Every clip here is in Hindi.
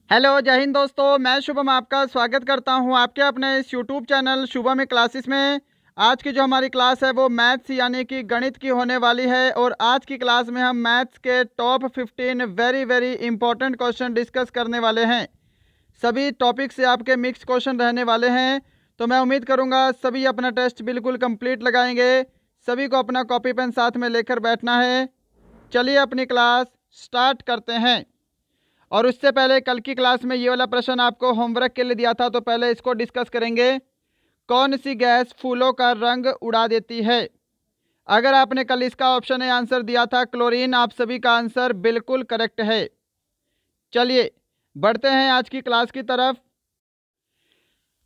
हेलो जय हिंद दोस्तों, मैं शुभम आपका स्वागत करता हूं आपके अपने इस यूट्यूब चैनल शुभम क्लासेस में। आज की जो हमारी क्लास है वो मैथ्स यानी कि गणित की होने वाली है और आज की क्लास में हम मैथ्स के top 15 very very important question discuss करने वाले हैं। सभी टॉपिक से आपके मिक्स क्वेश्चन रहने वाले हैं, तो मैं उम्मीद करूंगा सभी अपना टेस्ट बिल्कुल कंप्लीट लगाएंगे। सभी को अपना कॉपी पेन साथ में लेकर बैठना है। चलिए अपनी क्लास स्टार्ट करते हैं। और उससे पहले कल की क्लास में ये वाला प्रश्न आपको होमवर्क के लिए दिया था, तो पहले इसको डिस्कस करेंगे। कौन सी गैस फूलों का रंग उड़ा देती है? अगर आपने कल इसका ऑप्शन ए आंसर दिया था क्लोरीन, आप सभी का आंसर बिल्कुल करेक्ट है। चलिए बढ़ते हैं आज की क्लास की तरफ।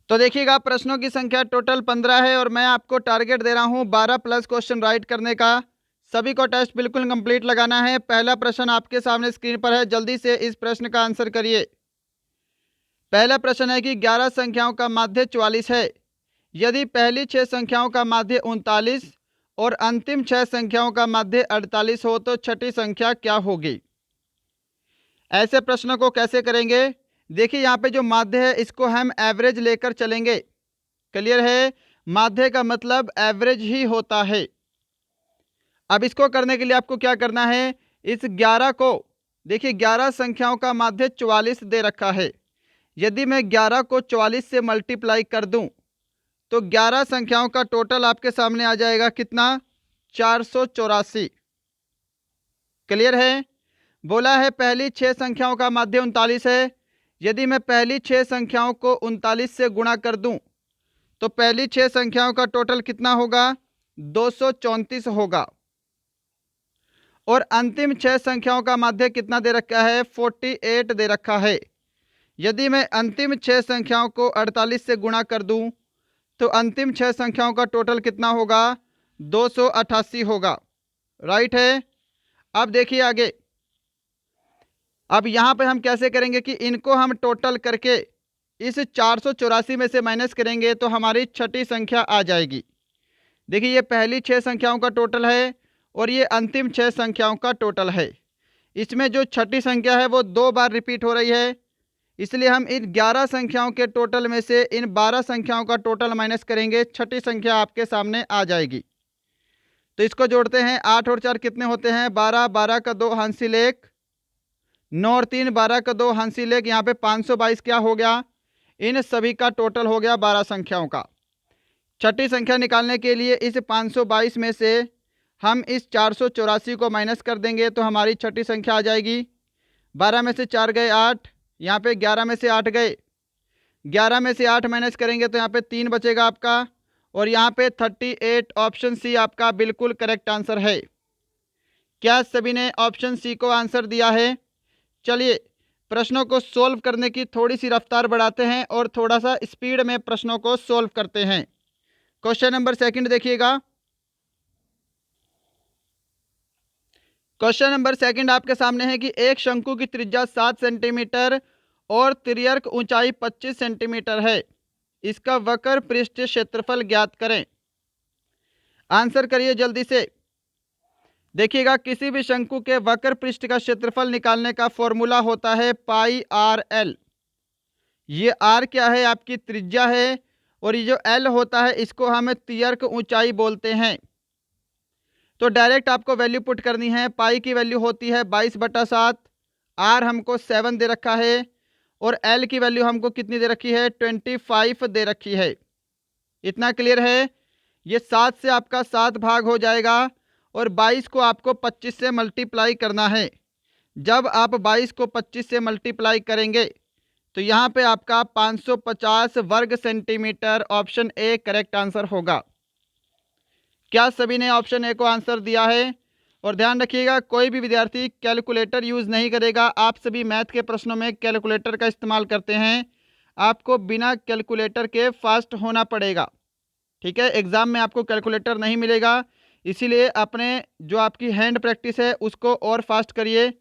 तो देखिएगा, प्रश्नों की संख्या टोटल 15 है और मैं आपको टारगेट दे रहा हूं 12 प्लस क्वेश्चन राइट करने का। सभी को टेस्ट बिल्कुल कंप्लीट लगाना है। पहला प्रश्न आपके सामने स्क्रीन पर है, जल्दी से इस प्रश्न का आंसर करिए। पहला प्रश्न है कि 11 संख्याओं का माध्य 44 है। यदि पहली 6 संख्याओं का माध्य 39 और अंतिम 6 संख्याओं का माध्य 48 हो तो छठी संख्या क्या होगी? ऐसे प्रश्नों को कैसे करेंगे? देखिए यहाँ पे जो माध्य है इसको हम एवरेज लेकर चलेंगे। क्लियर है? माध्य का मतलब एवरेज ही होता है। अब इसको करने के लिए आपको क्या करना है, इस 11 को देखिए 11 संख्याओं का माध्य 44 दे रखा है। यदि मैं 11 को 44 से मल्टीप्लाई कर दूं तो 11 संख्याओं का टोटल आपके सामने आ जाएगा कितना? 484। क्लियर है? बोला है पहली 6 संख्याओं का माध्य 39 है। यदि मैं पहली 6 संख्याओं को 39 से गुणा कर दूं तो पहली 6 संख्याओं का टोटल कितना होगा? 234 होगा। और अंतिम 6 संख्याओं का माध्य कितना दे रखा है? 48 दे रखा है। यदि मैं अंतिम 6 संख्याओं को 48 से गुणा कर दूं तो अंतिम 6 संख्याओं का टोटल कितना होगा? 288 होगा। राइट है? अब देखिए आगे। अब यहाँ पे हम कैसे करेंगे कि इनको हम टोटल करके इस 484 में से माइनस करेंगे तो हमारी छठी संख्या आ जाएगी। देखिए ये पहली 6 संख्याओं का टोटल है और ये अंतिम 6 संख्याओं का टोटल है। इसमें जो छठी संख्या है वो 2 बार रिपीट हो रही है, इसलिए हम इन 11 संख्याओं के टोटल में से इन 12 संख्याओं का टोटल माइनस करेंगे, छठी संख्या आपके सामने आ जाएगी। तो इसको जोड़ते हैं, 8 और 4 कितने होते हैं? 12, 12 का 2 हासिल 1, 9 और 3 12 का 2 हासिल 1, यहाँ पे 522 क्या हो गया? इन सभी का टोटल हो गया 12 संख्याओं का। छठी संख्या निकालने के लिए इस 522 में से हम इस 484 को माइनस कर देंगे तो हमारी छठी संख्या आ जाएगी। 12 में से 4 गए 8, यहाँ पे 11 में से 8 गए, 11 में से 8 माइनस करेंगे तो यहाँ पे 3 बचेगा आपका, और यहाँ पे 38। ऑप्शन सी आपका बिल्कुल करेक्ट आंसर है। क्या सभी ने ऑप्शन सी को आंसर दिया है? चलिए प्रश्नों को सोल्व करने की थोड़ी सी रफ्तार बढ़ाते हैं और थोड़ा सा स्पीड में प्रश्नों को सोल्व करते हैं। क्वेश्चन नंबर सेकंड देखिएगा। क्वेश्चन नंबर सेकंड आपके सामने है कि एक शंकु की त्रिज्या 7 सेंटीमीटर और तिर्यक ऊंचाई 25 सेंटीमीटर है। इसका वक्र पृष्ठ क्षेत्रफल ज्ञात करें। आंसर करिए जल्दी से। देखिएगा, किसी भी शंकु के वक्र पृष्ठ का क्षेत्रफल निकालने का फॉर्मूला होता है पाई आर एल। ये आर क्या है? आपकी त्रिज्या है, और ये जो एल होता है इसको हम तिर्यक ऊंचाई बोलते हैं। तो डायरेक्ट आपको वैल्यू पुट करनी है। पाई की वैल्यू होती है 22/7, आर हमको 7 दे रखा है, और एल की वैल्यू हमको कितनी दे रखी है? 25 दे रखी है। इतना क्लियर है? ये 7 से आपका 7 भाग हो जाएगा और 22 को आपको 25 से मल्टीप्लाई करना है। जब आप 22 को 25 से मल्टीप्लाई करेंगे तो यहाँ पे आपका 550 वर्ग centimetre, option A correct answer होगा। क्या सभी ने ऑप्शन ए को आंसर दिया है? और ध्यान रखिएगा, कोई भी विद्यार्थी कैलकुलेटर यूज़ नहीं करेगा। आप सभी मैथ के प्रश्नों में कैलकुलेटर का इस्तेमाल करते हैं, आपको बिना कैलकुलेटर के फास्ट होना पड़ेगा। ठीक है, एग्जाम में आपको कैलकुलेटर नहीं मिलेगा, इसीलिए अपने जो आपकी हैंड प्रैक्टिस है उसको और फास्ट करिए।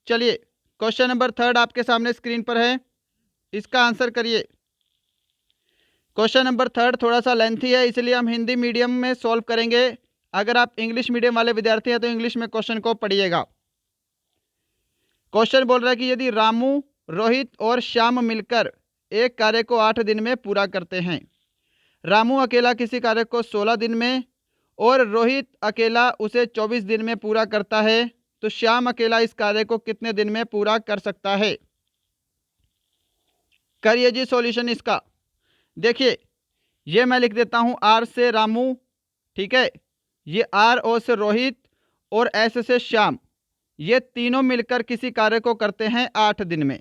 चलिए क्वेश्चन नंबर थर्ड आपके सामने स्क्रीन पर है, इसका आंसर करिए। क्वेश्चन नंबर थर्ड थोड़ा सा लेंथी है, इसलिए हम हिंदी मीडियम में सॉल्व करेंगे। अगर आप इंग्लिश मीडियम वाले विद्यार्थी हैं तो इंग्लिश में क्वेश्चन को पढ़िएगा। क्वेश्चन बोल रहा है कि यदि रामू रोहित और श्याम मिलकर एक कार्य को 8 दिन में पूरा करते हैं। रामू अकेला किसी कार्य को 16 दिन में और रोहित अकेला उसे 24 दिन में पूरा करता है, तो श्याम अकेला इस कार्य को कितने दिन में पूरा कर सकता है? करिए जी सॉल्यूशन इसका। देखिए, ये मैं लिख देता हूँ आर से रामू, ठीक है, ये आर ओ से रोहित और एस से श्याम, ये तीनों मिलकर किसी कार्य को करते हैं 8 दिन में।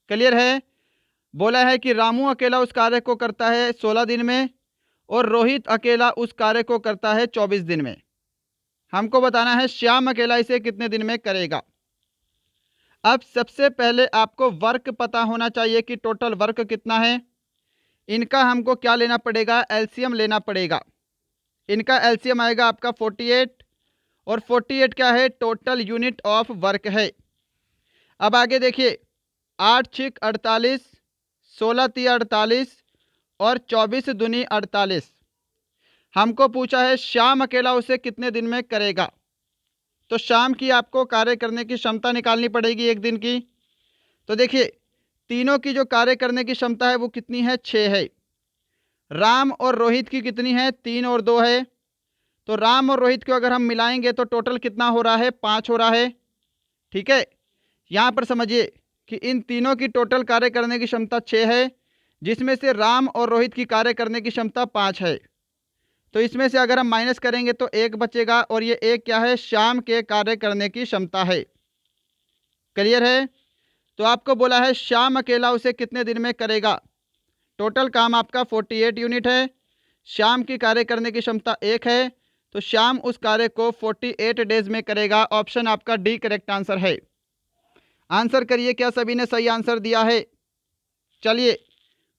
क्लियर है? बोला है कि रामू अकेला उस कार्य को करता है 16 दिन में और रोहित अकेला उस कार्य को करता है 24 दिन में। हमको बताना है श्याम अकेला इसे कितने दिन में करेगा। अब सबसे पहले आपको वर्क पता होना चाहिए कि टोटल वर्क कितना है। इनका हमको क्या लेना पड़ेगा? एलसीएम लेना पड़ेगा। इनका एलसीएम आएगा आपका 48 और 48 क्या है? टोटल यूनिट ऑफ वर्क है। अब आगे देखिए, 8 छिक 48, 16 तिया 48 और 24 दूनी 48। हमको पूछा है श्याम अकेला उसे कितने दिन में करेगा। तो शाम की आपको कार्य करने की क्षमता निकालनी पड़ेगी एक दिन की। तो देखिए, तीनों की जो कार्य करने की क्षमता है वो कितनी है? 6 है। राम और रोहित की कितनी है? 3 और 2 है। तो राम और रोहित को अगर हम मिलाएंगे तो टोटल कितना हो रहा है? 5 हो रहा है। ठीक है, यहाँ पर समझिए कि इन तीनों की टोटल कार्य करने की क्षमता 6 है, जिसमें से राम और रोहित की कार्य करने की क्षमता 5 है। तो इसमें से अगर हम माइनस करेंगे तो 1 बचेगा और ये 1 क्या है? श्याम के कार्य करने की क्षमता है। क्लियर है? तो आपको बोला है श्याम अकेला उसे कितने दिन में करेगा। टोटल काम आपका 48 यूनिट है, श्याम की कार्य करने की क्षमता 1 है, तो श्याम उस कार्य को 48 डेज में करेगा। ऑप्शन आपका डी करेक्ट आंसर है। आंसर करिए, क्या सभी ने सही आंसर दिया है? चलिए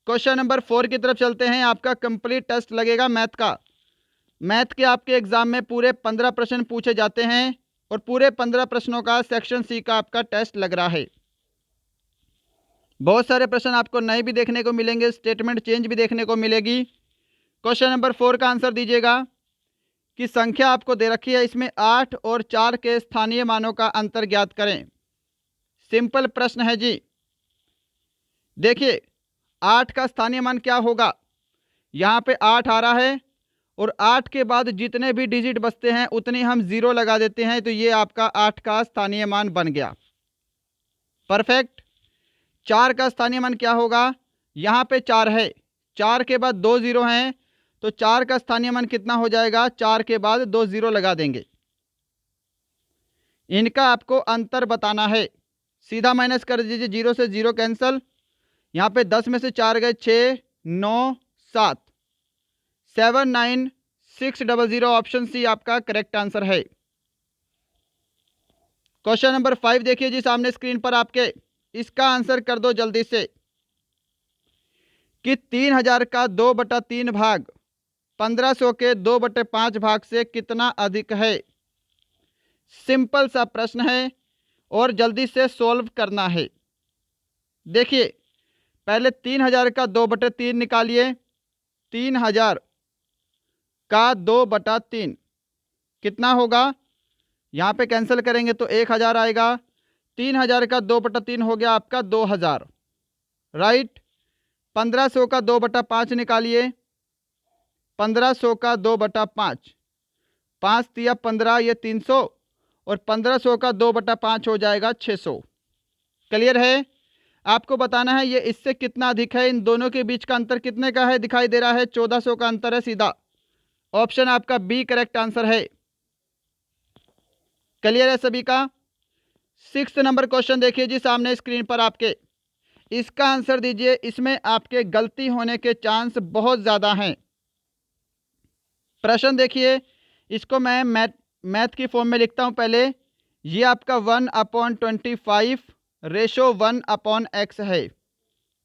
क्वेश्चन नंबर 4 की तरफ चलते हैं। आपका कंप्लीट टेस्ट लगेगा मैथ का। मैथ के आपके एग्जाम में पूरे 15 प्रश्न पूछे जाते हैं और पूरे 15 प्रश्नों का सेक्शन सी का आपका टेस्ट लग रहा है। बहुत सारे प्रश्न आपको नए भी देखने को मिलेंगे, स्टेटमेंट चेंज भी देखने को मिलेगी। क्वेश्चन नंबर 4 का आंसर दीजिएगा कि संख्या आपको दे रखी है, इसमें 8 और 4 के स्थानीय मानों का अंतर ज्ञात करें। सिंपल प्रश्न है जी। देखिए, 8 का स्थानीय मान क्या होगा? यहाँ पे 8 आ रहा है और 8 के बाद जितने भी डिजिट बचते हैं उतने हम 0 लगा देते हैं, तो ये आपका 8 का स्थानीय मान बन गया। परफेक्ट। 4 का स्थानीय मान क्या होगा? यहाँ पे 4 है, 4 के बाद 2 0 हैं, तो 4 का स्थानीय मान कितना हो जाएगा? 4 के बाद 2 0 लगा देंगे। इनका आपको अंतर बताना है। सीधा माइनस कर दीजिए, 0 से 0 कैंसिल। यहाँ पे 10 में से 4 गए, 6 9 7 7 9 6 0 0। ऑप्शन सी आपका करेक्ट आंसर है। क्वेश्चन नंबर 5 देखिए जी सामने स्क्रीन पर आपके। इसका आंसर कर दो जल्दी से कि 3000 का 2/3 भाग 1500 के 2/5 भाग से कितना अधिक है। सिंपल सा प्रश्न है और जल्दी से सॉल्व करना है। देखिए, पहले 3000 का 2/3 निकालिए। 3000 का 2/3 कितना होगा? यहाँ पे कैंसिल करेंगे तो 1000 आएगा। 3000 का 2/3 हो गया आपका 2000, राइट। 1500 का 2/5 निकालिए। 1500 का 2/5, 5 तिया 15, ये 300 और 1500 का 2/5 हो जाएगा 600। क्लियर है? आपको बताना है ये इससे कितना अधिक है। इन दोनों के बीच का अंतर कितने का है? दिखाई दे रहा है 1400 का अंतर है सीधा। ऑप्शन आपका बी करेक्ट आंसर है। क्लियर है सभी का? 6 नंबर क्वेश्चन देखिए जी सामने स्क्रीन पर आपके। इसका आंसर दीजिए। इसमें आपके गलती होने के चांस बहुत ज़्यादा हैं। प्रश्न देखिए, इसको मैं मैथ की फॉर्म में लिखता हूं पहले। ये आपका 1/25 रेशो 1/x है,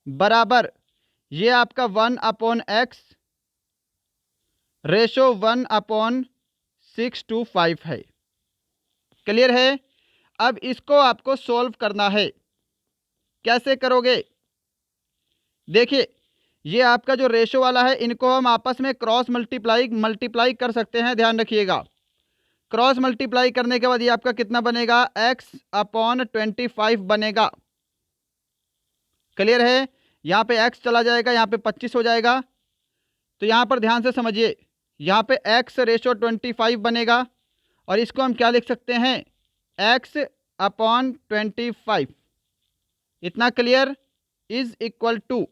बराबर ये आपका 1/x रेशो 1/625 है। क्लियर है? अब इसको आपको सॉल्व करना है। कैसे करोगे? देखिए, ये आपका जो रेशो वाला है, इनको हम आपस में क्रॉस मल्टीप्लाई कर सकते हैं। ध्यान रखिएगा, क्रॉस मल्टीप्लाई करने के बाद ये आपका कितना बनेगा? x/25 बनेगा। क्लियर है। यहाँ पे x चला जाएगा, यहाँ पे 25 हो जाएगा। तो यहाँ पर ध्यान से समझिए, यहाँ पे x रेशो 25 बनेगा और इसको हम क्या लिख सकते हैं, x अपॉन 25। इतना क्लियर। इज इक्वल टू,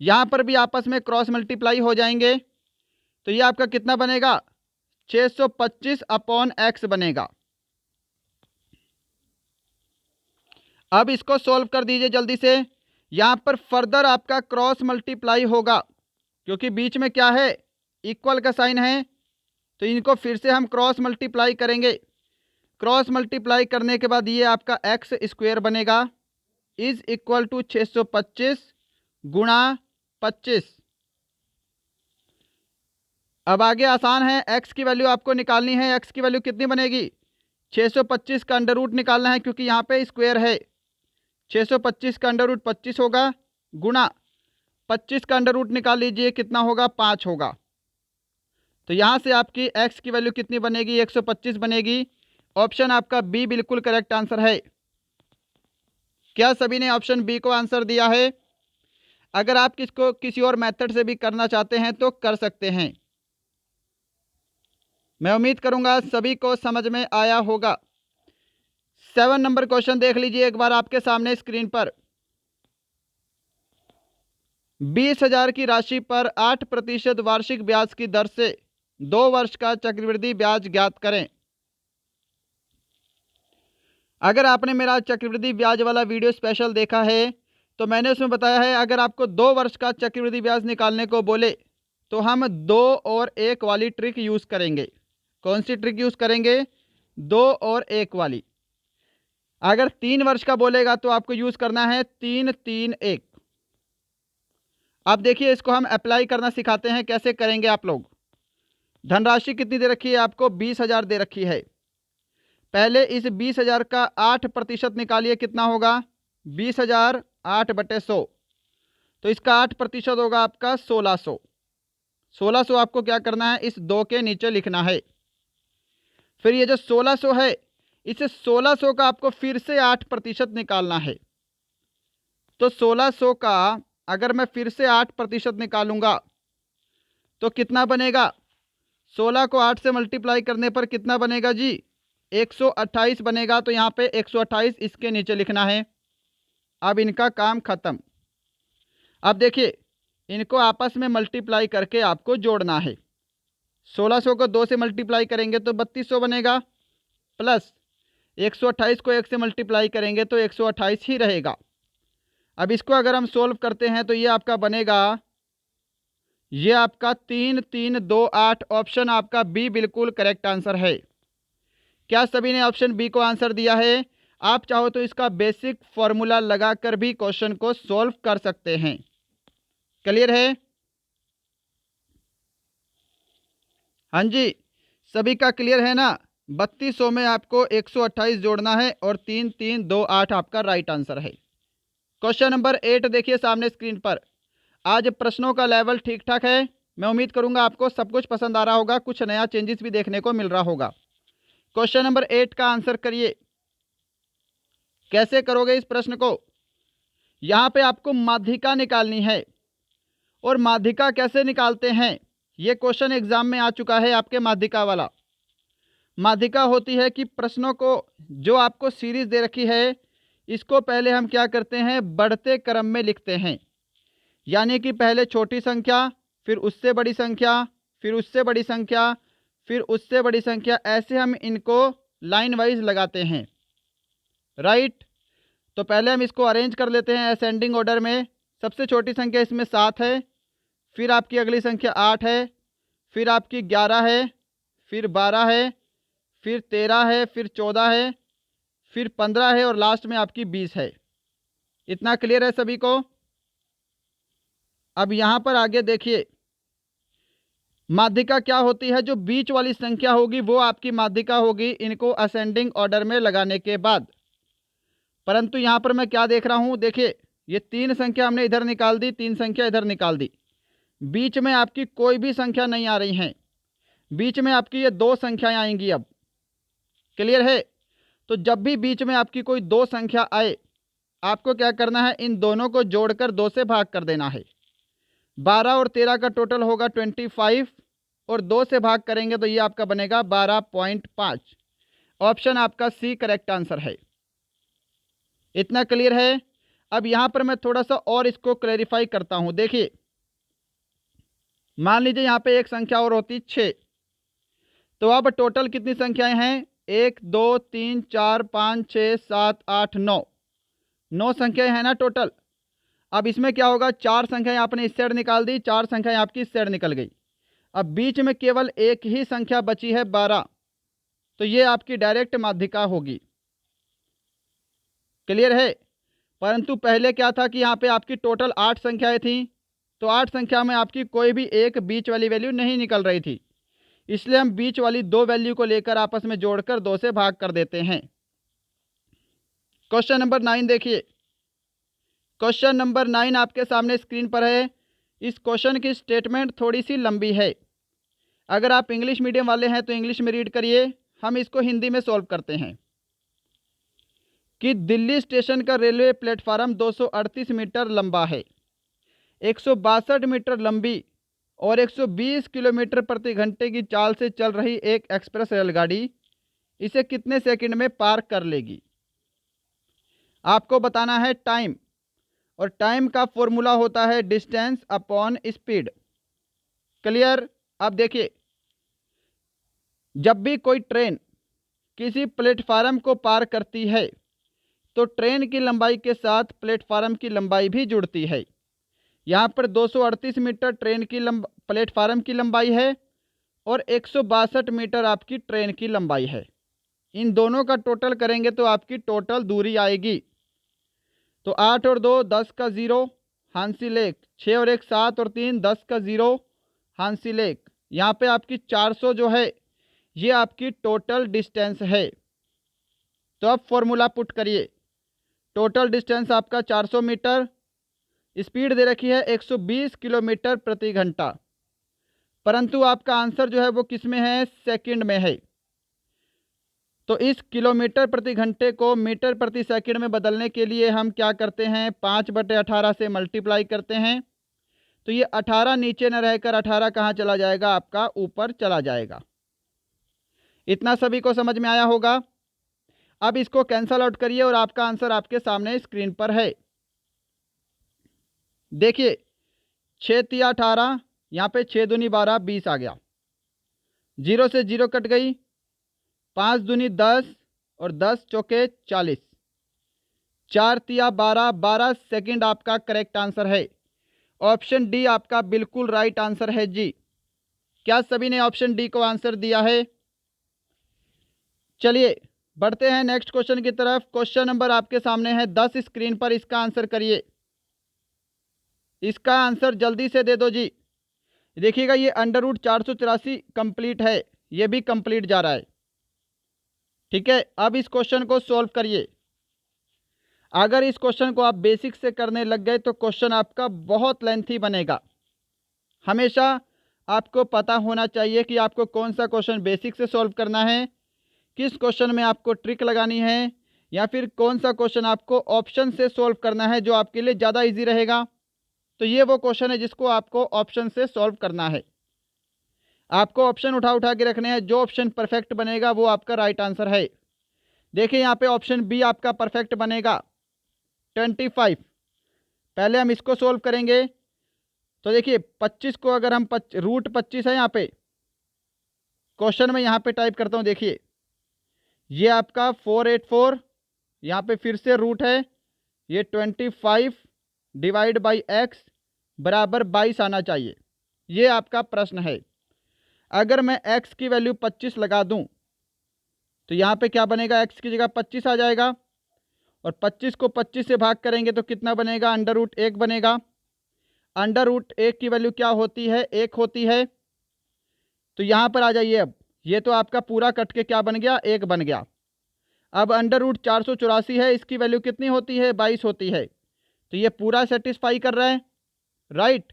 यहाँ पर भी आपस में क्रॉस मल्टीप्लाई हो जाएंगे, तो ये आपका कितना बनेगा, 625 अपॉन x बनेगा। अब इसको सॉल्व कर दीजिए जल्दी से। यहाँ पर फर्दर आपका क्रॉस मल्टीप्लाई होगा, क्योंकि बीच में क्या है, इक्वल का साइन है, तो इनको फिर से हम क्रॉस मल्टीप्लाई करेंगे। क्रॉस मल्टीप्लाई करने के बाद ये आपका एक्स स्क्वायर बनेगा, इज इक्वल टू 625 गुणा 25। अब आगे आसान है, x की वैल्यू आपको निकालनी है। x की वैल्यू कितनी बनेगी, 625 का अंडर रूट निकालना है, क्योंकि यहाँ पे स्क्वायर है। 625 का अंडर रूट 25 होगा, गुणा 25 का अंडर रूट निकाल लीजिए, कितना होगा, 5 होगा। तो यहाँ से आपकी x की वैल्यू कितनी बनेगी, 125 बनेगी। ऑप्शन आपका बी बिल्कुल करेक्ट आंसर है। क्या सभी ने ऑप्शन बी को आंसर दिया है? अगर आप किसको किसी और मेथड से भी करना चाहते हैं तो कर सकते हैं। मैं उम्मीद करूंगा सभी को समझ में आया होगा। 7 नंबर क्वेश्चन देख लीजिए एक बार आपके सामने स्क्रीन पर। 20,000 की राशि पर 8% वार्षिक ब्याज की दर से 2 वर्ष का चक्रवृद्धि ब्याज ज्ञात करें। अगर आपने मेरा चक्रवृद्धि ब्याज वाला वीडियो स्पेशल देखा है तो मैंने उसमें बताया है, अगर आपको 2 वर्ष का चक्रवृद्धि ब्याज निकालने को बोले तो हम 2 और 1 वाली ट्रिक यूज़ करेंगे। कौन सी ट्रिक यूज़ करेंगे, 2 और 1 वाली। अगर 3 वर्ष का बोलेगा तो आपको यूज़ करना है 3 3 1। अब देखिए, इसको हम अप्लाई करना सिखाते हैं, कैसे करेंगे आप लोग। धनराशि कितनी दे रखी है आपको, 20,000 दे रखी है। पहले इस 20,000 का 8% निकालिए, कितना होगा, 20,000 8/100, तो इसका 8% होगा आपका 1600। 1600 आपको क्या करना है, इस 2 के नीचे लिखना है। फिर ये जो 1600 है, इसे 1600 का आपको फिर से 8% निकालना है। तो 1600 का अगर मैं फिर से 8% निकालूंगा तो कितना बनेगा, 16 को 8 से मल्टीप्लाई करने पर कितना बनेगा जी, 128 बनेगा। तो यहाँ पे 128 इसके नीचे लिखना है। अब इनका काम खत्म। अब देखिए, इनको आपस में मल्टीप्लाई करके आपको जोड़ना है। 1600 को 2 से मल्टीप्लाई करेंगे तो 3200 बनेगा, प्लस 128 को 1 से मल्टीप्लाई करेंगे तो 128 ही रहेगा। अब इसको अगर हम सोल्व करते हैं तो ये आपका बनेगा, ये आपका 3 3 2 8। ऑप्शन आपका बी बिल्कुल करेक्ट आंसर है। क्या सभी ने ऑप्शन बी को आंसर दिया है? आप चाहो तो इसका बेसिक फॉर्मूला लगाकर भी क्वेश्चन को सॉल्व कर सकते हैं। क्लियर है? हाँ जी, सभी का क्लियर है ना। 3200 में आपको 128 जोड़ना है और 3 3 2 8 आपका राइट आंसर है। क्वेश्चन नंबर 8 देखिए सामने स्क्रीन पर। आज प्रश्नों का लेवल ठीक ठाक है। मैं उम्मीद करूंगा आपको सब कुछ पसंद आ रहा होगा, कुछ नया चेंजेस भी देखने को मिल रहा होगा। क्वेश्चन नंबर 8 का आंसर करिए। कैसे करोगे इस प्रश्न को? यहाँ पे आपको माध्यिका निकालनी है, और माध्यिका कैसे निकालते हैं, ये क्वेश्चन एग्जाम में आ चुका है आपके माध्यिका वाला। माध्यिका होती है कि प्रश्नों को जो आपको सीरीज दे रखी है, इसको पहले हम क्या करते हैं, बढ़ते क्रम में लिखते हैं। यानी कि पहले छोटी संख्या, फिर उससे बड़ी संख्या, फिर उससे बड़ी संख्या, फिर उससे बड़ी संख्या, ऐसे हम इनको लाइन वाइज लगाते हैं। राइट। तो पहले हम इसको अरेंज कर लेते हैं असेंडिंग ऑर्डर में। सबसे छोटी संख्या इसमें 7 है, फिर आपकी अगली संख्या 8 है, फिर आपकी 11 है, फिर 12 है, फिर 13 है, फिर 14 है, फिर 15 है और लास्ट में आपकी 20 है। इतना क्लियर है सभी को? अब यहाँ पर आगे देखिए, माध्यिका क्या होती है, जो बीच वाली संख्या होगी वो आपकी माध्यिका होगी, इनको असेंडिंग ऑर्डर में लगाने के बाद। परंतु यहाँ पर मैं क्या देख रहा हूँ, देखिए ये 3 संख्या हमने इधर निकाल दी, 3 संख्या इधर निकाल दी, बीच में आपकी कोई भी संख्या नहीं आ रही हैं। बीच में आपकी ये 2 संख्याएं आएंगी अब। क्लियर है? तो जब भी बीच में आपकी कोई 2 संख्या आए आपको क्या करना है, इन दोनों को जोड़कर 2 से भाग कर देना है। 12 और 13 का टोटल होगा 25 और 2 से भाग करेंगे तो ये आपका बनेगा 12.5। ऑप्शन आपका सी करेक्ट आंसर है। इतना क्लियर है। अब यहाँ पर मैं थोड़ा सा और इसको क्लैरिफाई करता हूँ। देखिए, मान लीजिए यहाँ पे एक संख्या और होती 6, तो अब टोटल कितनी संख्याएं हैं, 1 2 3 4 5 6 7 8 9, 9 संख्याएं हैं ना टोटल। अब इसमें क्या होगा, 4 संख्याएं आपने इस साइड निकाल दी, 4 संख्याएं आपकी इस साइड निकल गई। अब बीच में केवल एक ही संख्या बची है 12, तो ये आपकी डायरेक्ट माध्यिका होगी। क्लियर है। परंतु पहले क्या था कि यहाँ पे आपकी टोटल 8 संख्याएं थी, तो 8 संख्या में आपकी कोई भी एक बीच वाली वैल्यू नहीं निकल रही थी, इसलिए हम बीच वाली 2 वैल्यू को लेकर आपस में जोड़कर 2 से भाग कर देते हैं। क्वेश्चन नंबर 9 देखिए। क्वेश्चन नंबर 9 आपके सामने स्क्रीन पर है। इस क्वेश्चन की स्टेटमेंट थोड़ी सी लंबी है। अगर आप इंग्लिश मीडियम वाले हैं तो इंग्लिश में रीड करिए, हम इसको हिंदी में सॉल्व करते हैं। कि दिल्ली स्टेशन का रेलवे प्लेटफार्म 238 मीटर लंबा है, 162 मीटर लंबी और 120 किलोमीटर प्रति घंटे की चाल से चल रही एक एक्सप्रेस रेलगाड़ी इसे कितने सेकंड में पार कर लेगी। आपको बताना है टाइम, और टाइम का फॉर्मूला होता है डिस्टेंस अपॉन स्पीड। क्लियर। अब देखिए, जब भी कोई ट्रेन किसी प्लेटफार्म को पार करती है तो ट्रेन की लंबाई के साथ प्लेटफार्म की लंबाई भी जुड़ती है। यहाँ पर 238 मीटर ट्रेन की प्लेटफार्म की लंबाई है और 162 मीटर आपकी ट्रेन की लंबाई है। इन दोनों का टोटल करेंगे तो आपकी टोटल दूरी आएगी। तो 8 और 2 10 का 0 हांसिल 1, 6 और 1 7 और 3 10 का 0 हांसिल 1। यहाँ पे आपकी 400 जो है ये आपकी टोटल डिस्टेंस है। तो अब फॉर्मूला पुट करिए। टोटल डिस्टेंस आपका 400 मीटर, स्पीड दे रखी है 120 किलोमीटर प्रति घंटा, परंतु आपका आंसर जो है वो किस में है, सेकंड में है। तो इस किलोमीटर प्रति घंटे को मीटर प्रति सेकंड में बदलने के लिए हम क्या करते हैं, 5/18 से मल्टीप्लाई करते हैं। तो ये 18 नीचे न रहकर 18 कहाँ चला जाएगा, आपका ऊपर चला जाएगा। इतना सभी को समझ में आया होगा। अब इसको कैंसल आउट करिए और आपका आंसर आपके सामने स्क्रीन पर है। देखिए, 6 तिया 18, यहाँ पे 6 दूनी 12 20 आ गया, 0 से 0 कट गई, 5 दूनी 10 और 10 चौके 40, 4 तिया 12 12 सेकंड आपका करेक्ट आंसर है। ऑप्शन डी आपका बिल्कुल राइट आंसर है जी। क्या सभी ने ऑप्शन डी को आंसर दिया है? चलिए बढ़ते हैं नेक्स्ट क्वेश्चन की तरफ। क्वेश्चन नंबर आपके सामने है 10 स्क्रीन पर, इसका आंसर करिए। इसका आंसर जल्दी से दे दो जी। देखिएगा, ये √484 कंप्लीट है, ये भी कंप्लीट जा रहा है। ठीक है, अब इस क्वेश्चन को सॉल्व करिए। अगर इस क्वेश्चन को आप बेसिक से करने लग गए तो क्वेश्चन आपका बहुत लेंथी बनेगा। हमेशा आपको पता होना चाहिए कि आपको कौन सा क्वेश्चन बेसिक से सॉल्व करना है, किस क्वेश्चन में आपको ट्रिक लगानी है, या फिर कौन सा क्वेश्चन आपको ऑप्शन से सॉल्व करना है जो आपके लिए ज़्यादा इजी रहेगा। तो ये वो क्वेश्चन है जिसको आपको ऑप्शन से सॉल्व करना है। आपको ऑप्शन उठा उठा के रखने हैं, जो ऑप्शन परफेक्ट बनेगा वो आपका राइट आंसर है। देखिए यहाँ पे ऑप्शन बी आपका परफेक्ट बनेगा, 25। पहले हम इसको सॉल्व करेंगे। तो देखिए 25 को अगर हम √25 है यहाँ पे, क्वेश्चन में यहाँ पे टाइप करता हूँ। देखिए ये आपका 484, यहाँ पे फिर से रूट है, ये 25 डिवाइड बाई x बराबर 22 आना चाहिए। ये आपका प्रश्न है। अगर मैं x की वैल्यू 25 लगा दूं तो यहाँ पे क्या बनेगा, x की जगह 25 आ जाएगा, और 25 को 25 से भाग करेंगे तो कितना बनेगा, √1 बनेगा। √1 की वैल्यू क्या होती है, 1 होती है। तो यहाँ पर आ जाइए। अब ये तो आपका पूरा कट के क्या बन गया, 1 बन गया। अब √484 है, इसकी वैल्यू कितनी होती है, 22 होती है। तो ये पूरा सेटिस्फाई कर रहा है, राइट।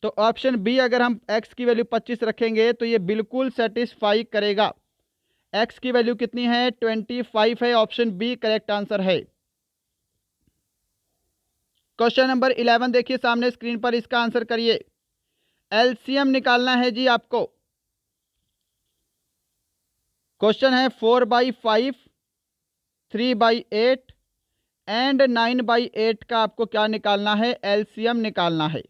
तो ऑप्शन बी अगर हम x की वैल्यू 25 रखेंगे तो ये बिल्कुल सेटिस्फाई करेगा। x की वैल्यू कितनी है, 25 है। ऑप्शन बी करेक्ट आंसर है। क्वेश्चन नंबर 11 देखिए सामने स्क्रीन पर, इसका आंसर करिए। एलसीएम निकालना है जी आपको। क्वेश्चन है 4/5, 3/8 एंड 9/8 का आपको क्या निकालना है? एलसीएम निकालना है।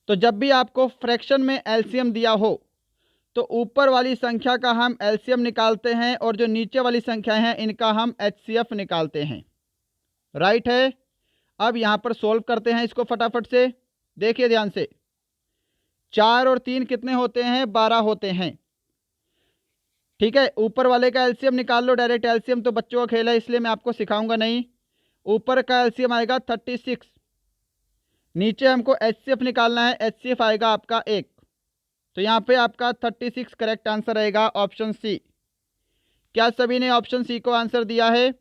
तो जब भी आपको फ्रैक्शन में एलसीएम दिया हो तो ऊपर वाली संख्या का हम एलसीएम निकालते हैं और जो नीचे वाली संख्या है इनका हम एचसीएफ निकालते हैं। राइट है। अब यहां पर सोल्व करते हैं इसको फटाफट से। देखिए ध्यान से, 4 और 3 कितने होते हैं? 12 होते हैं। ठीक है, ऊपर वाले का एलसीएम निकाल लो डायरेक्ट। एलसीएम तो बच्चों का खेल है इसलिए मैं आपको सिखाऊंगा नहीं। ऊपर का एलसीएम आएगा 36, नीचे हमको एचसीएफ निकालना है। एचसीएफ आएगा आपका 1। तो यहाँ पे आपका 36 करेक्ट आंसर रहेगा, ऑप्शन सी। क्या सभी ने ऑप्शन सी को आंसर दिया है?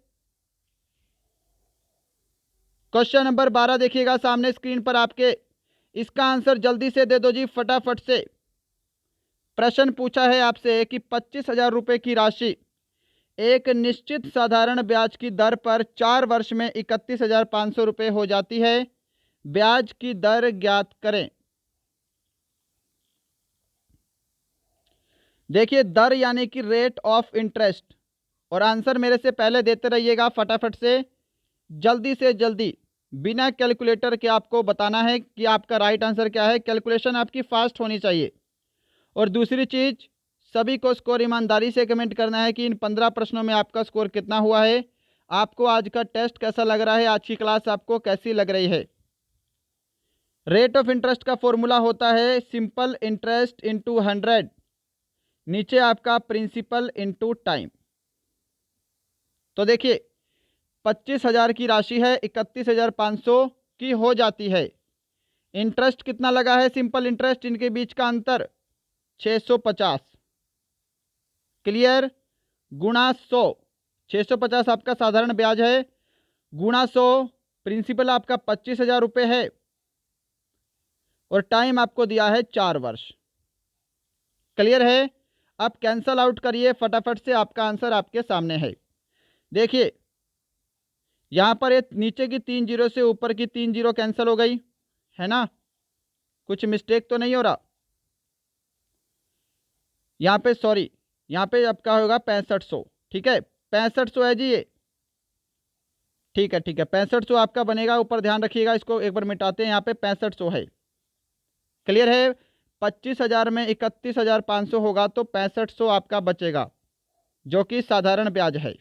क्वेश्चन नंबर 12 देखिएगा सामने स्क्रीन पर आपके, इसका आंसर जल्दी से दे दो जी फटाफट से। प्रश्न पूछा है आपसे कि 25,000 रुपये की राशि एक निश्चित साधारण ब्याज की दर पर 4 वर्ष में 31,500 रुपये हो जाती है। ब्याज की दर ज्ञात करें। देखिए दर यानी कि रेट ऑफ इंटरेस्ट, और आंसर मेरे से पहले देते रहिएगा फटाफट से जल्दी बिना कैलकुलेटर के आपको बताना है कि आपका राइट आंसर क्या है। कैलकुलेशन आपकी फास्ट होनी चाहिए। और दूसरी चीज़, सभी को स्कोर ईमानदारी से कमेंट करना है कि इन 15 प्रश्नों में आपका स्कोर कितना हुआ है। आपको आज का टेस्ट कैसा लग रहा है? आज की क्लास आपको कैसी लग रही है? रेट ऑफ इंटरेस्ट का फॉर्मूला होता है सिंपल इंटरेस्ट इंटू 100, नीचे आपका प्रिंसिपल इंटू टाइम। तो देखिए 25,000 की राशि है 31,500 की हो जाती है। इंटरेस्ट कितना लगा है? सिंपल इंटरेस्ट, इनके बीच का अंतर 650। क्लियर? गुणा 100, 650 आपका साधारण ब्याज है, गुणा 100 प्रिंसिपल आपका 25,000 रुपये है, और टाइम आपको दिया है 4 वर्ष। क्लियर है? अब कैंसल आउट करिए फटाफट से, आपका आंसर आपके सामने है। देखिए यहाँ पर ये नीचे की 3 जीरो से ऊपर की 3 जीरो कैंसिल हो गई है ना? कुछ मिस्टेक तो नहीं हो रहा यहाँ पे? सॉरी, यहाँ पे आपका होगा 6500। ठीक है, 6500 है जी ये। ठीक है 6500 आपका बनेगा। ऊपर ध्यान रखिएगा, इसको एक बार मिटाते हैं। यहाँ पे 6500 है। क्लियर है? 25,000 में 31,500 होगा तो 6500 आपका बचेगा, जो कि साधारण ब्याज है।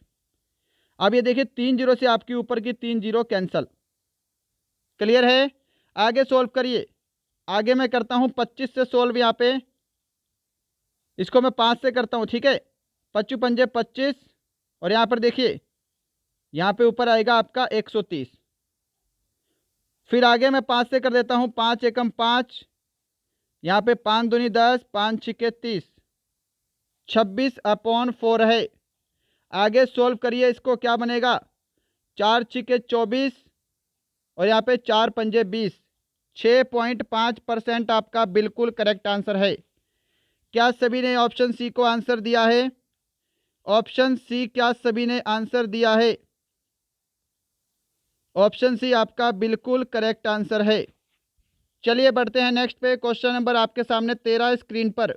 अब ये देखिए 3 जीरो से आपकी ऊपर की 3 जीरो कैंसल। क्लियर है? आगे सोल्व करिए। आगे मैं करता हूँ 25 से सोल्व। यहाँ पे इसको मैं 5 से करता हूँ। ठीक है, 25 पंजे 25, और यहाँ पर देखिए यहाँ पे ऊपर आएगा आपका 130। फिर आगे मैं 5 से कर देता हूँ। 5 एकम 5, यहाँ पे 5 दूनी 10, 5 छिके 30, 26/4 है। आगे सोल्व करिए, इसको क्या बनेगा? 4 छिके 24, और यहाँ पे 4 पंजे 20, 6.5% आपका बिल्कुल करेक्ट आंसर है। क्या सभी ने ऑप्शन सी को आंसर दिया है? ऑप्शन सी, क्या सभी ने आंसर दिया है? ऑप्शन सी आपका बिल्कुल करेक्ट आंसर है। चलिए बढ़ते हैं नेक्स्ट पे। क्वेश्चन नंबर आपके सामने 13 स्क्रीन पर।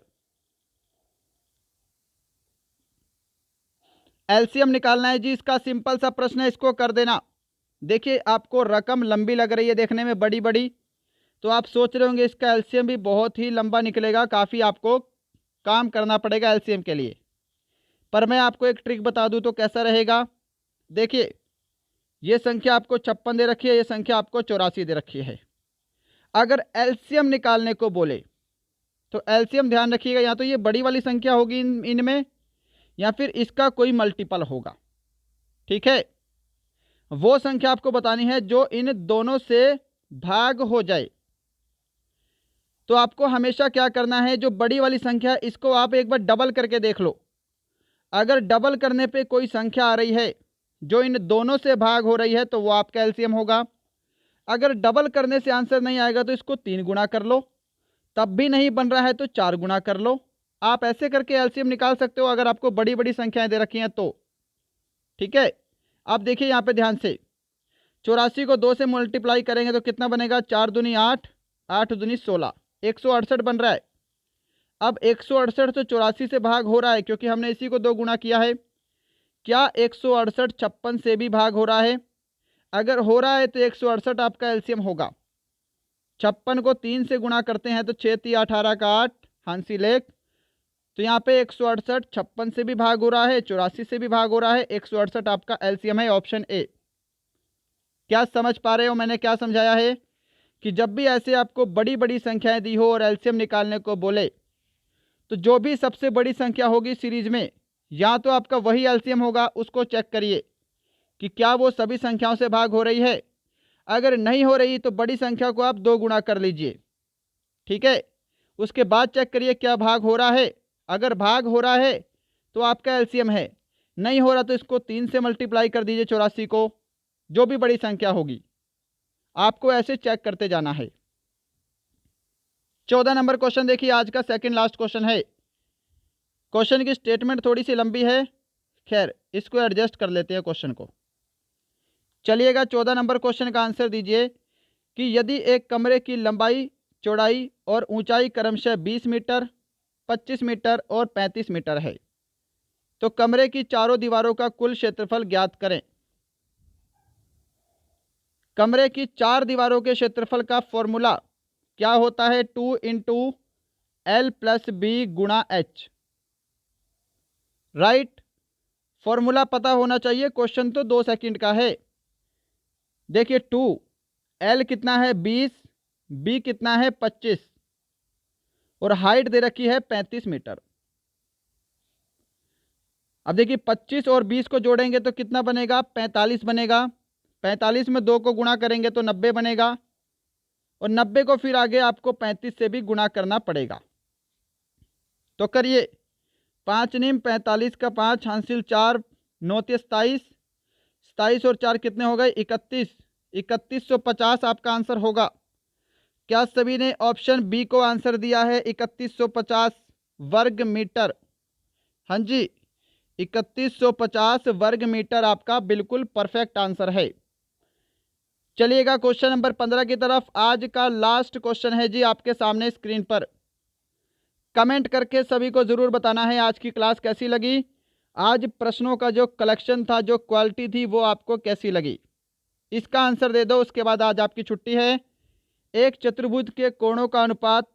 एलसीएम निकालना है जी इसका। सिंपल सा प्रश्न है, इसको कर देना। देखिए आपको रकम लंबी लग रही है देखने में, बड़ी बड़ी, तो आप सोच रहे होंगे इसका एलसीएम भी बहुत ही लंबा निकलेगा, काफ़ी आपको काम करना पड़ेगा एलसीएम के लिए। पर मैं आपको एक ट्रिक बता दूं तो कैसा रहेगा। देखिए ये संख्या आपको 56 दे रखी है, ये संख्या आपको 84 दे रखी है। अगर एलसीएम निकालने को बोले तो एलसीएम ध्यान रखिएगा, या तो ये बड़ी वाली संख्या होगी इनमें, या फिर इसका कोई मल्टीपल होगा। ठीक है, वो संख्या आपको बतानी है जो इन दोनों से भाग हो जाए। तो आपको हमेशा क्या करना है, जो बड़ी वाली संख्या है इसको आप एक बार डबल करके देख लो। अगर डबल करने पे कोई संख्या आ रही है जो इन दोनों से भाग हो रही है तो वो आपका एलसीएम होगा। अगर डबल करने से आंसर नहीं आएगा तो इसको 3 गुना कर लो, तब भी नहीं बन रहा है तो 4 गुना कर लो। आप ऐसे करके एलसीएम निकाल सकते हो अगर आपको बड़ी बड़ी संख्याएं दे रखी हैं तो। ठीक है, अब देखिए यहाँ पे ध्यान से 84 को 2 से मल्टीप्लाई करेंगे तो कितना बनेगा, 4 दूनी 8, 8 दूनी 16, 168 बन रहा है। अब 168 तो 84 से भाग हो रहा है क्योंकि हमने इसी को 2 गुना किया है। क्या 168 56 से भी भाग हो रहा है? अगर हो रहा है तो 168 आपका एलसीएम होगा। 56 को 3 से गुणा करते हैं तो 6 3 18 का 8, हांसी लेख। तो यहाँ पे 168 56 से भी भाग हो रहा है, 84 से भी भाग हो रहा है, 168 आपका एलसीएम है, ऑप्शन ए। क्या समझ पा रहे हो मैंने क्या समझाया है? कि जब भी ऐसे आपको बड़ी बड़ी संख्याएं दी हो और एलसीएम निकालने को बोले तो जो भी सबसे बड़ी संख्या होगी सीरीज में, या तो आपका वही एलसीएम होगा, उसको चेक करिए कि क्या वो सभी संख्याओं से भाग हो रही है। अगर नहीं हो रही तो बड़ी संख्या को आप 2 गुना कर लीजिए, ठीक है। उसके बाद चेक करिए क्या भाग हो रहा है। अगर भाग हो रहा है तो आपका एलसीएम है, नहीं हो रहा तो इसको 3 से मल्टीप्लाई कर दीजिए 84 को, जो भी बड़ी संख्या होगी। आपको ऐसे चेक करते जाना है। 14 नंबर क्वेश्चन देखिए, आज का सेकंड लास्ट क्वेश्चन है। क्वेश्चन की स्टेटमेंट थोड़ी सी लंबी है, खैर इसको एडजस्ट कर लेते हैं क्वेश्चन को। चलिएगा 14 नंबर क्वेश्चन का आंसर दीजिए कि यदि एक कमरे की लंबाई, चौड़ाई और ऊंचाई क्रमशः 20 मीटर, 25 मीटर और 35 मीटर है तो कमरे की चारों दीवारों का कुल क्षेत्रफल ज्ञात करें। कमरे की 4 दीवारों के क्षेत्रफल का फॉर्मूला क्या होता है? 2 इंटू एल प्लस बी गुणा एच, राइट। फॉर्मूला पता होना चाहिए, क्वेश्चन तो 2 सेकंड का है। देखिए 2, एल कितना है 20, बी कितना है 25 और हाइट दे रखी है 35 मीटर। अब देखिए 25 और 20 को जोड़ेंगे तो कितना बनेगा, 45 बनेगा। 45 में 2 को गुणा करेंगे तो 90 बनेगा और 90 को फिर आगे आपको 35 से भी गुणा करना पड़ेगा। तो करिए, 5 नीम 45 का 5 हासिल 4, 9 27, 27 और 4 कितने हो गए 31, 3150 आपका आंसर होगा। क्या सभी ने ऑप्शन बी को आंसर दिया है? 3150 वर्ग मीटर। हाँ जी, 3150 वर्ग मीटर आपका बिल्कुल परफेक्ट आंसर है। चलिएगा क्वेश्चन नंबर 15 की तरफ। आज का लास्ट क्वेश्चन है जी आपके सामने स्क्रीन पर। कमेंट करके सभी को ज़रूर बताना है आज की क्लास कैसी लगी। आज प्रश्नों का जो कलेक्शन था, जो क्वालिटी थी, वो आपको कैसी लगी, इसका आंसर दे दो। उसके बाद आज आपकी छुट्टी है। एक चतुर्भुज के कोणों का अनुपात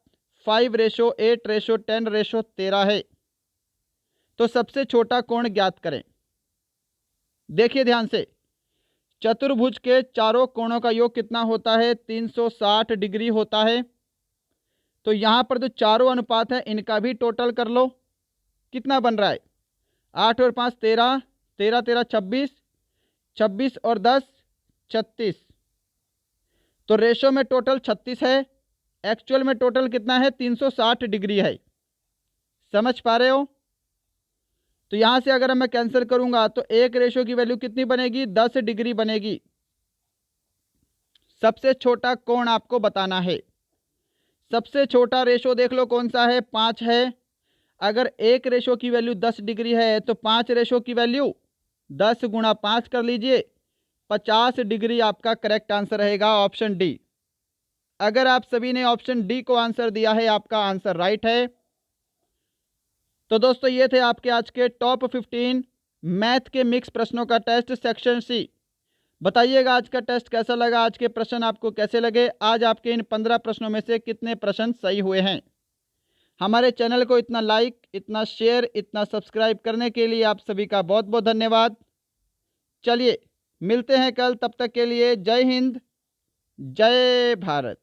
5:8:10:13 है तो सबसे छोटा कोण ज्ञात करें। देखिए ध्यान से, चतुर्भुज के चारों कोणों का योग कितना होता है? 360 डिग्री होता है। तो यहाँ पर जो चारों अनुपात है इनका भी टोटल कर लो, कितना बन रहा है? 8 और 5 13, 13 13 26, 26 और 10 36। तो रेशो में टोटल 36 है, एक्चुअल में टोटल कितना है? 360 डिग्री है। समझ पा रहे हो? तो यहाँ से अगर मैं कैंसिल करूंगा तो एक रेशो की वैल्यू कितनी बनेगी? 10 डिग्री बनेगी। सबसे छोटा कोण आपको बताना है। सबसे छोटा रेशो देख लो कौन सा है? 5 है। अगर एक रेशो की वैल्यू 10 डिग्री है तो 5 रेशो की वैल्यू 10 गुणा 5 कर लीजिए, 50 डिग्री आपका करेक्ट आंसर रहेगा, ऑप्शन डी। अगर आप सभी ने ऑप्शन डी को आंसर दिया है, आपका आंसर राइट है। तो दोस्तों ये थे आपके आज के टॉप 15 मैथ के मिक्स प्रश्नों का टेस्ट, सेक्शन सी। बताइएगा आज का टेस्ट कैसा लगा, आज के प्रश्न आपको कैसे लगे, आज आपके इन 15 प्रश्नों में से कितने प्रश्न सही हुए हैं। हमारे चैनल को इतना लाइक, इतना शेयर, इतना सब्सक्राइब करने के लिए आप सभी का बहुत बहुत धन्यवाद। चलिए मिलते हैं कल, तब तक के लिए जय हिंद, जय भारत।